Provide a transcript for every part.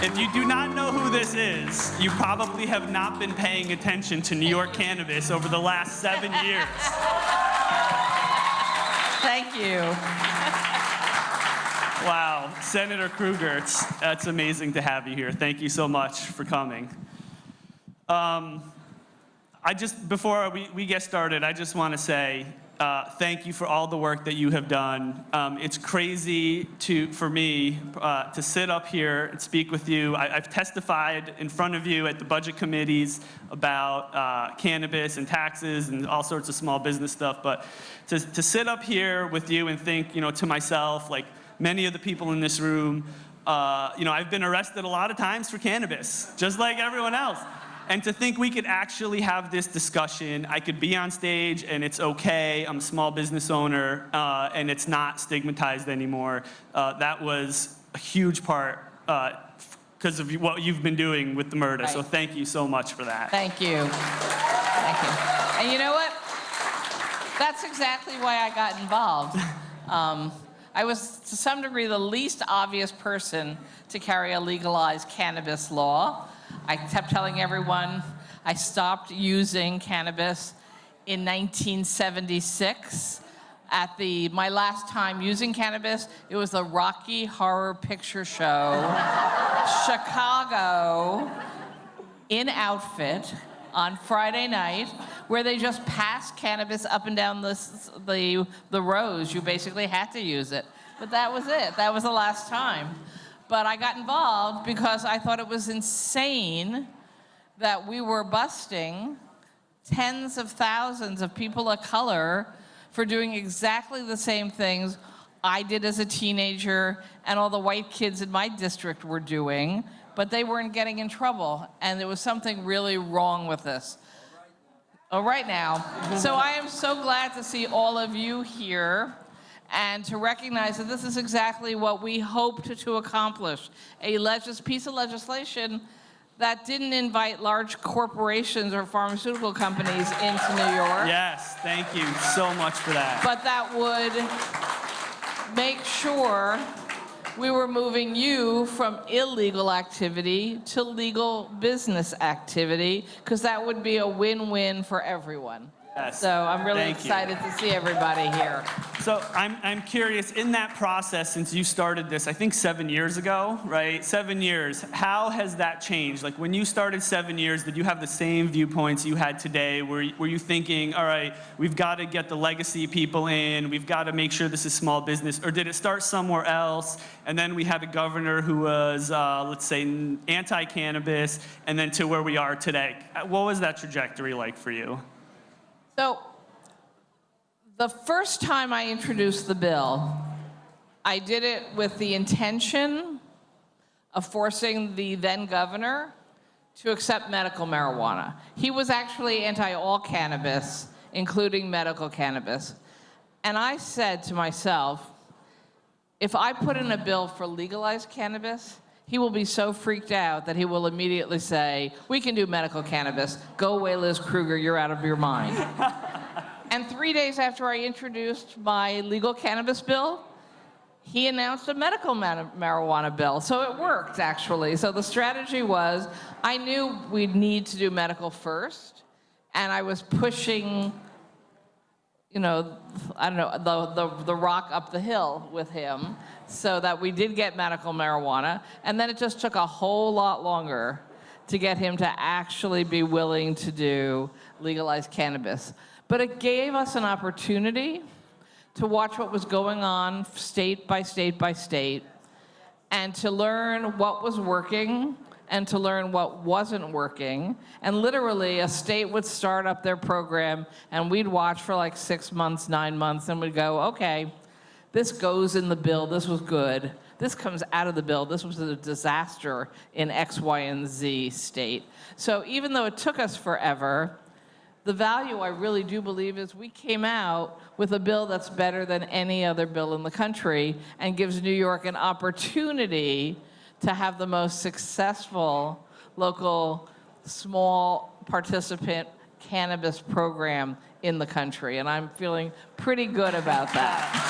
If you do not know who this is, you probably have not been paying attention to New York cannabis over the last 7 years. Thank you. Wow, Senator Krueger, it's amazing to have you here. Thank you so much for coming. Before we get started, I just want to say thank you for all the work that you have done. It's crazy for me to sit up here and speak with you. I've testified in front of you at the budget committees about cannabis and taxes and all sorts of small business stuff, but to sit up here with you and think, to myself, like many of the people in this room, I've been arrested a lot of times for cannabis, just like everyone else. And to think we could actually have this discussion, I could be on stage and it's okay, I'm a small business owner, and it's not stigmatized anymore. That was a huge part because of what you've been doing with the murder. Right. So thank you so much for that. Thank you. Thank you. And you know what? That's exactly why I got involved. I was, to some degree, the least obvious person to carry a legalized cannabis law. I kept telling everyone I stopped using cannabis in 1976. At my last time using cannabis, it was the Rocky Horror Picture Show, Chicago, in outfit on Friday night, where they just passed cannabis up and down the rows. You basically had to use it. But that was it. That was the last time. But I got involved because I thought it was insane that we were busting tens of thousands of people of color for doing exactly the same things I did as a teenager and all the white kids in my district were doing, but they weren't getting in trouble. And there was something really wrong with this. Oh, right now. So I am so glad to see all of you here and to recognize that this is exactly what we hoped to accomplish. A piece of legislation that didn't invite large corporations or pharmaceutical companies into New York. Yes, thank you so much for that. But that would make sure we were moving you from illegal activity to legal business activity, because that would be a win-win for everyone. Yes. So I'm really excited to see everybody here. So I'm curious, in that process, since you started this, I think 7 years ago, right? 7 years, how has that changed? Like when you started 7 years, did you have the same viewpoints you had today? Were you thinking, all right, we've got to get the legacy people in, we've got to make sure this is small business, or did it start somewhere else, and then we had a governor who was, let's say, anti-cannabis, and then to where we are today? What was that trajectory like for you? So, the first time I introduced the bill, I did it with the intention of forcing the then governor to accept medical marijuana. He was actually anti-all cannabis, including medical cannabis. And I said to myself, if I put in a bill for legalized cannabis, he will be so freaked out that he will immediately say, we can do medical cannabis. Go away, Liz Krueger, you're out of your mind. And 3 days after I introduced my legal cannabis bill, he announced a medical marijuana bill. So it worked, actually. So the strategy was, I knew we'd need to do medical first, and I was pushing, the rock up the hill with him, so that we did get medical marijuana, and then it just took a whole lot longer to get him to actually be willing to do legalized cannabis. But it gave us an opportunity to watch what was going on state by state by state, and to learn what was working and to learn what wasn't working. And literally, a state would start up their program, and we'd watch for like 6 months, 9 months, and we'd go, okay, this goes in the bill, this was good. This comes out of the bill, this was a disaster in X, Y, and Z state. So even though it took us forever, the value I really do believe is we came out with a bill that's better than any other bill in the country and gives New York an opportunity to have the most successful local small participant cannabis program in the country. And I'm feeling pretty good about that.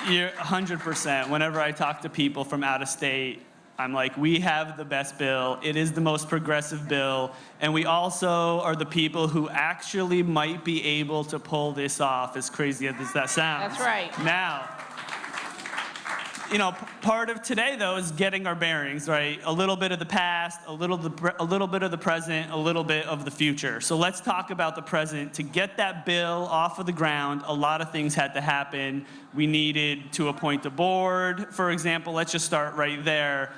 You're 100%. Whenever I talk to people from out of state, I'm like, we have the best bill. It is the most progressive bill. And we also are the people who actually might be able to pull this off, as crazy as that sounds. That's right. Now, part of today, though, is getting our bearings, right? A little bit of the past, a little bit of the present, a little bit of the future. So let's talk about the present. To get that bill off of the ground, a lot of things had to happen. We needed to appoint a board, for example. Let's just start right there.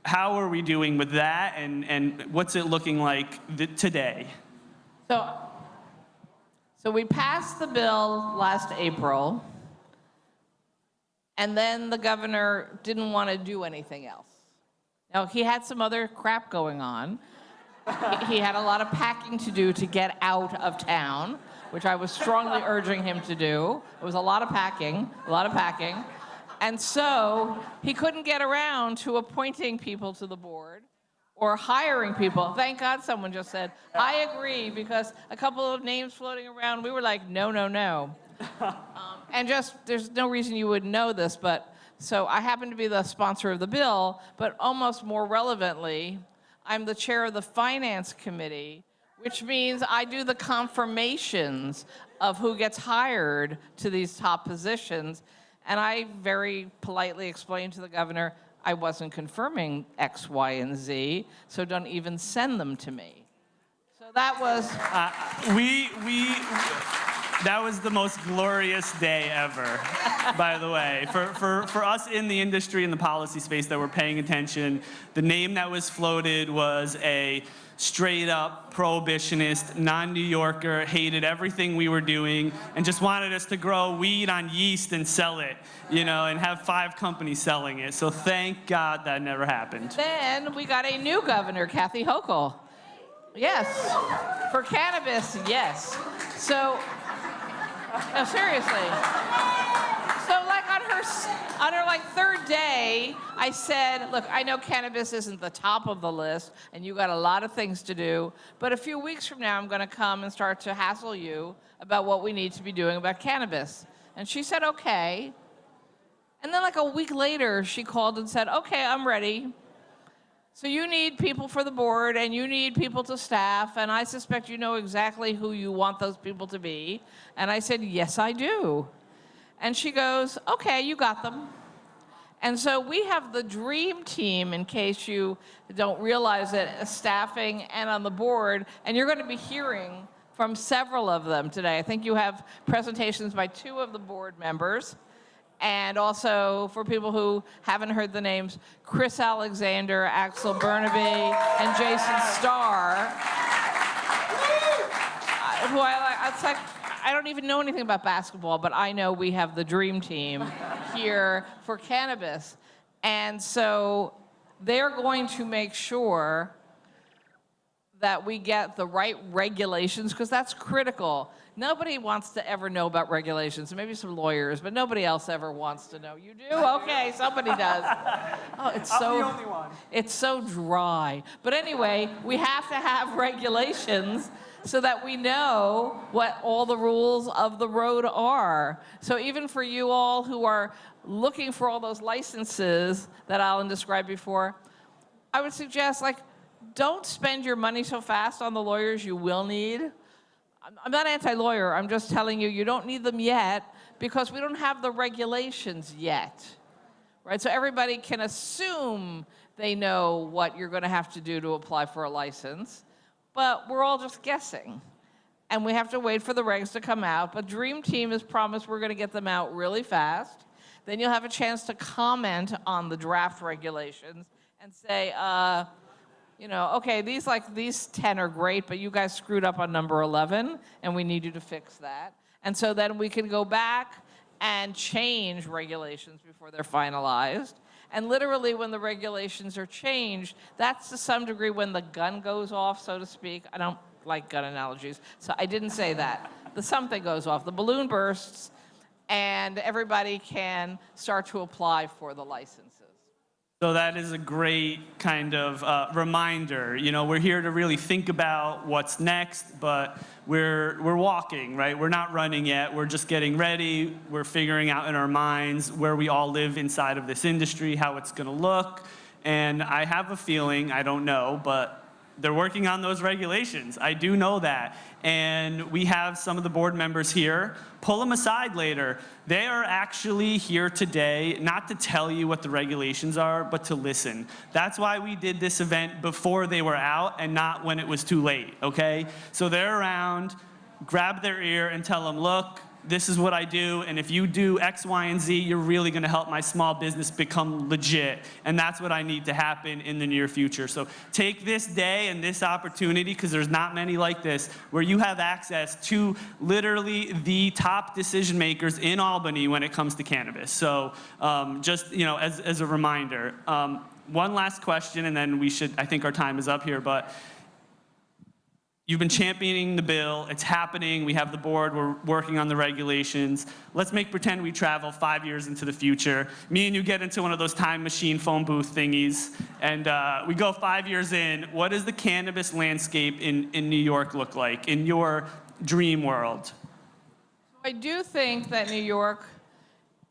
How are we doing with that, and what's it looking like today? So we passed the bill last April, and then the governor didn't want to do anything else. Now, he had some other crap going on. He had a lot of packing to do to get out of town, which I was strongly urging him to do. It was a lot of packing. And so he couldn't get around to appointing people to the board or hiring people. Thank God someone just said, I agree, because a couple of names floating around, we were like, no, no, no. And just, there's no reason you would know this, but so I happen to be the sponsor of the bill, but almost more relevantly, I'm the chair of the finance committee, which means I do the confirmations of who gets hired to these top positions. And I very politely explained to the governor, I wasn't confirming X, Y, and Z, so don't even send them to me. So that was... That was the most glorious day ever, by the way. For us in the industry, in the policy space that were paying attention, the name that was floated was a straight up prohibitionist, non-New Yorker, hated everything we were doing, and just wanted us to grow weed on yeast and sell it, and have 5 companies selling it. So thank God that never happened. Then we got a new governor, Kathy Hochul. Yes, for cannabis, yes. So, no, seriously. So like on her like 3rd day, I said, look, I know cannabis isn't the top of the list and you got a lot of things to do, but a few weeks from now I'm gonna come and start to hassle you about what we need to be doing about cannabis. And she said, okay. And then like a week later, she called and said, okay, I'm ready. So you need people for the board and you need people to staff, and I suspect you know exactly who you want those people to be. And I said, yes, I do. And she goes, okay, you got them. And so we have the dream team, in case you don't realize it, staffing and on the board, and you're going to be hearing from several of them today. I think you have presentations by 2 of the board members. And also, for people who haven't heard the names, Chris Alexander, Axel Burnaby, and Jason Starr, who it's like, I don't even know anything about basketball, but I know we have the dream team here for cannabis. And so they're going to make sure that we get the right regulations, because that's critical. Nobody wants to ever know about regulations, maybe some lawyers, but nobody else ever wants to know. You do? Okay, somebody does. Oh, I'm the only one. It's so dry. But anyway, we have to have regulations so that we know what all the rules of the road are. So even for you all who are looking for all those licenses that Alan described before, I would suggest, don't spend your money so fast on the lawyers you will need. I'm not anti-lawyer, I'm just telling you, you don't need them yet because we don't have the regulations yet, right? So everybody can assume they know what you're gonna have to do to apply for a license, but we're all just guessing. And we have to wait for the regs to come out, but Dream Team has promised we're gonna get them out really fast. Then you'll have a chance to comment on the draft regulations and say, okay, these 10 are great, but you guys screwed up on number 11, and we need you to fix that. And so then we can go back and change regulations before they're finalized. And literally, when the regulations are changed, that's to some degree when the gun goes off, so to speak. I don't like gun analogies, so I didn't say that. The something goes off, the balloon bursts, and everybody can start to apply for the licenses. So that is a great kind of reminder. You know, we're here to really think about what's next, but we're walking, right? We're not running yet. We're just getting ready. We're figuring out in our minds where we all live inside of this industry, how it's going to look. And I have a feeling, I don't know, but they're working on those regulations. I do know that. And we have some of the board members here. Pull them aside later. They are actually here today not to tell you what the regulations are, but to listen. That's why we did this event before they were out and not when it was too late, okay? So they're around, grab their ear and tell them, look, this is what I do, and if you do X, Y, and Z, you're really gonna help my small business become legit. And that's what I need to happen in the near future. So take this day and this opportunity, because there's not many like this, where you have access to literally the top decision makers in Albany when it comes to cannabis. So just, you know, as a reminder. One last question, and then we should, I think our time is up here, but you've been championing the bill. It's happening. We have the board. We're working on the regulations. Let's pretend we travel 5 years into the future. Me and you get into one of those time machine phone booth thingies, and we go 5 years in. What does the cannabis landscape in New York look like in your dream world? I do think that New York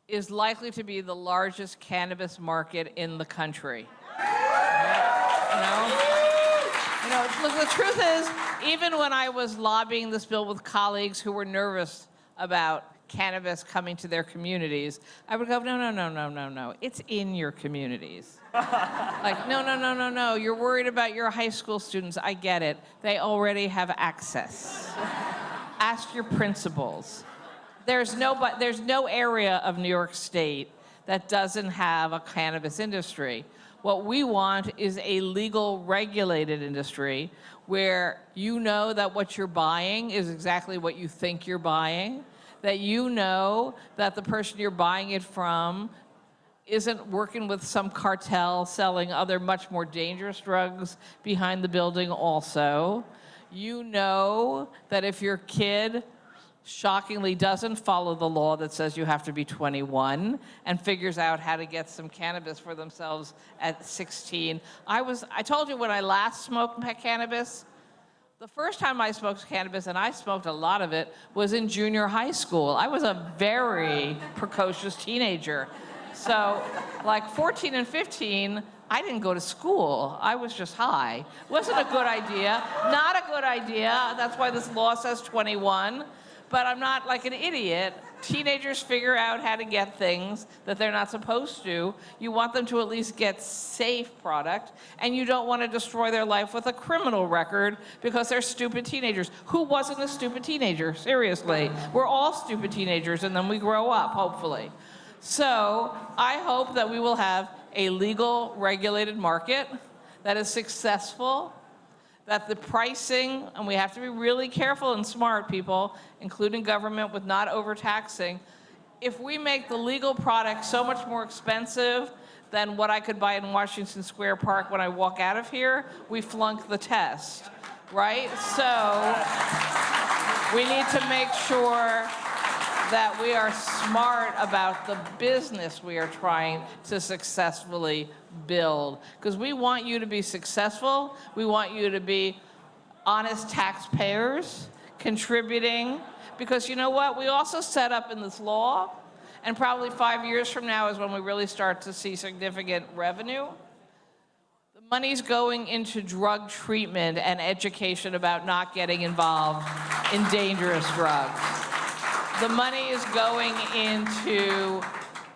is likely to be the largest cannabis market in the country. You know, look, the truth is, even when I was lobbying this bill with colleagues who were nervous about cannabis coming to their communities, I would go, no, it's in your communities. Like, no, you're worried about your high school students. I get it. They already have access. Ask your principals. There's no area of New York State that doesn't have a cannabis industry. What we want is a legal, regulated industry where you know that what you're buying is exactly what you think you're buying, that you know that the person you're buying it from isn't working with some cartel selling other much more dangerous drugs behind the building also. You know that if your kid shockingly doesn't follow the law that says you have to be 21 and figures out how to get some cannabis for themselves at 16. I told you when I last smoked cannabis, the first time I smoked cannabis, and I smoked a lot of it, was in junior high school. I was a very precocious teenager. So like 14 and 15, I didn't go to school. I was just high. Wasn't a good idea. Not a good idea. That's why this law says 21. But I'm not like an idiot. Teenagers figure out how to get things that they're not supposed to. You want them to at least get safe product, and you don't want to destroy their life with a criminal record because they're stupid teenagers. Who wasn't a stupid teenager? Seriously. We're all stupid teenagers, and then we grow up, hopefully. So I hope that we will have a legal, regulated market that is successful, that the pricing, and we have to be really careful and smart, people, including government, with not overtaxing. If we make the legal product so much more expensive than what I could buy in Washington Square Park when I walk out of here, we flunk the test, right? So we need to make sure that we are smart about the business we are trying to successfully build. Because we want you to be successful. We want you to be honest taxpayers, contributing. Because you know what? We also set up in this law, and probably 5 years from now is when we really start to see significant revenue. The money's going into drug treatment and education about not getting involved in dangerous drugs. The money is going into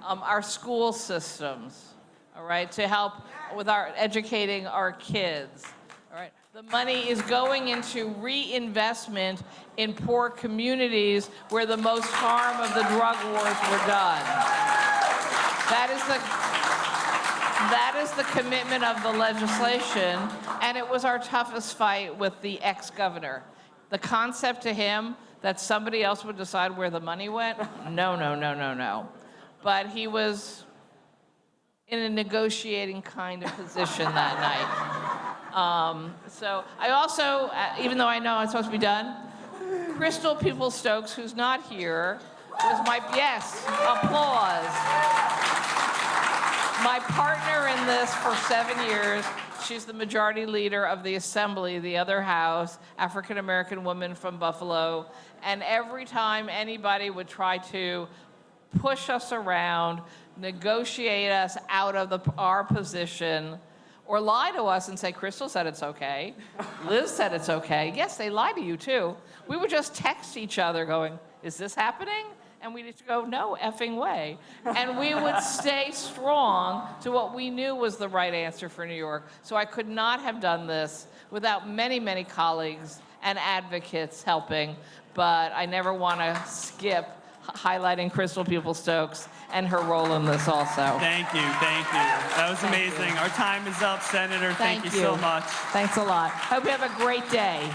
our school systems, all right, to help with our educating our kids, all right. The money is going into reinvestment in poor communities where the most harm of the drug wars were done. That is the commitment of the legislation, and it was our toughest fight with the ex-governor. The concept to him that somebody else would decide where the money went, no. But he was in a negotiating kind of position that night. So I also, even though I know I'm supposed to be done, Crystal Peoples-Stokes, who's not here, was my, yes, applause. my partner in this for 7 years. She's the majority leader of the Assembly, the other house, African-American woman from Buffalo. And every time anybody would try to push us around, negotiate us out of our position, or lie to us and say, Crystal said it's okay, Liz said it's okay. Yes, they lie to you too. We would just text each other going, is this happening? And we'd just go, no effing way. And we would stay strong to what we knew was the right answer for New York. So I could not have done this without many, many colleagues and advocates helping. But I never want to skip highlighting Crystal Peoples-Stokes and her role in this also. Thank you, thank you. That was amazing. Our time is up, Senator. Thank you so much. Thanks a lot. Hope you have a great day.